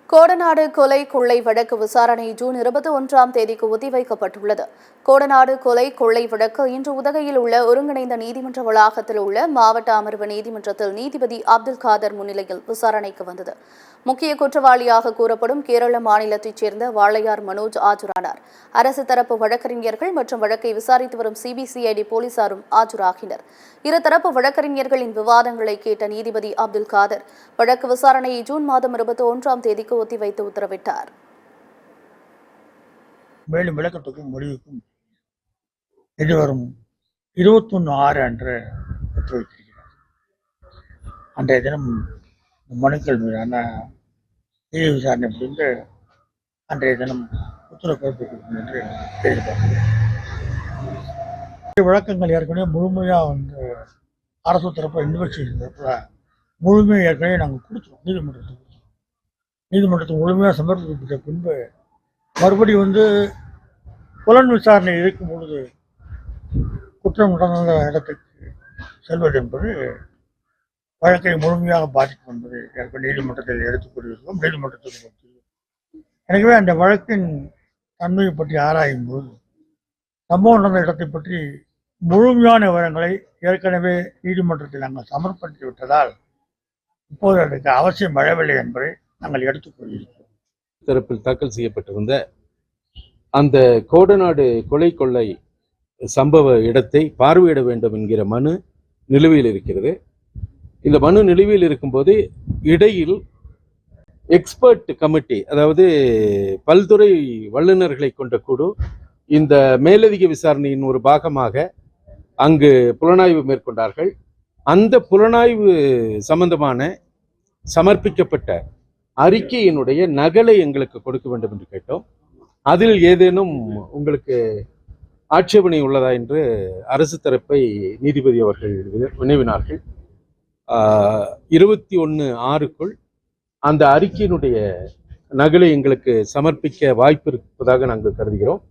கோடநாடு கொலை கொள்ளை வழக்கு விசாரணை ஜூன் 21ஆம் தேதிக்கு ஒத்திவைக்கப்பட்டுள்ளது. கோடநாடு கொலை கொள்ளை வழக்கு இன்று உதகையில் உள்ள ஒருங்கிணைந்த நீதிமன்ற வளாகத்தில் உள்ள மாவட்ட அமர்வு நீதிமன்றத்தில் நீதிபதி அப்துல் காதர் முன்னிலையில் விசாரணைக்கு வந்தது. முக்கிய குற்றவாளியாக கூறப்படும் கேரள மாநிலத்தைச் சேர்ந்த வாளையார் மனோஜ் ஆஜரானார். அரசு தரப்பு வழக்கறிஞர்கள் மற்றும் வழக்கை விசாரித்து வரும் சிபிசிஐடி போலீசாரும் ஆஜராகினர். இருதரப்பு வழக்கறிஞர்களின் விவாதங்களை கேட்ட நீதிபதி அப்துல் காதர் வழக்கு விசாரணையை ஜூன் மாதம் 21ஆம் தேதிக்கு ஒத்திவைத்து உத்தரவிட்டார். மேலும் விளக்கத்துக்கும் முடிவுக்கும் எதிர்வரும் 21/6 அன்று ஒத்திவைத்திருக்கிறார். அன்றைய தினம் மனுக்கள் மீதான நீதி விசாரணை முடிந்து அன்றைய தினம் உத்தரவு பிறப்பிக்கும் என்று எதிர்பார்க்கிறேன். விளக்கங்கள் ஏற்கனவே முழுமையாக அரசு தரப்பு இன்வெஸ்டிகேஷன் தரப்பில் முழுமையாக ஏற்கனவே நாங்கள் கொடுத்துருவோம். நீதிமன்றத்துக்கு முழுமையாக சமர்ப்பிக்கப்பட்ட பின்பு மறுபடியும் புலன் விசாரணை இருக்கும் பொழுது குற்றம் நடந்த இடத்துக்கு செல்வது என்பது வழக்கை முழுமையாக பாதிக்கும் என்பதை ஏற்கனவே நீதிமன்றத்தில் எடுத்துக் கொண்டிருக்கிறோம். நீதிமன்றத்துக்கு மத்தியில் எனவே அந்த வழக்கின் தன்மையை பற்றி ஆராயும் போது சம்பவம் நடந்த இடத்தை பற்றி முழுமையான விவரங்களை ஏற்கனவே நீதிமன்றத்தில் நாங்கள் சமர்ப்பித்து விட்டதால் இப்போது அதுக்கு அவசியம் வரவில்லை என்பதை நாங்கள் எடுத்துக்கொள்கிறோம். தரப்பில் தாக்கல் செய்யப்பட்டிருந்த அந்த கோடநாடு கொலை கொள்ளை சம்பவ இடத்தை பார்வையிட வேண்டும் என்கிற மனு நிலுவையில் இருக்கிறது. இந்த மனு நிலுவையில் இருக்கும்போது இடையில் எக்ஸ்பர்ட் கமிட்டி, அதாவது பல்துறை வல்லுநர்களை கொண்ட குழு இந்த மேலதிக விசாரணையின் ஒரு பாகமாக அங்கு புலனாய்வு மேற்கொண்டார்கள். அந்த புலனாய்வு சம்பந்தமான சமர்ப்பிக்கப்பட்ட அறிக்கையினுடைய நகலை எங்களுக்கு கொடுக்க வேண்டும் என்று கேட்டோம். அதில் ஏதேனும் உங்களுக்கு ஆட்சேபனை உள்ளதா என்று அரசு தரப்பை நீதிபதி அவர்கள் வினவினார்கள். 21/6க்குள் அந்த அறிக்கையினுடைய நகலை எங்களுக்கு சமர்ப்பிக்க வாய்ப்பு இருப்பதாக நாங்கள் கருதுகிறோம்.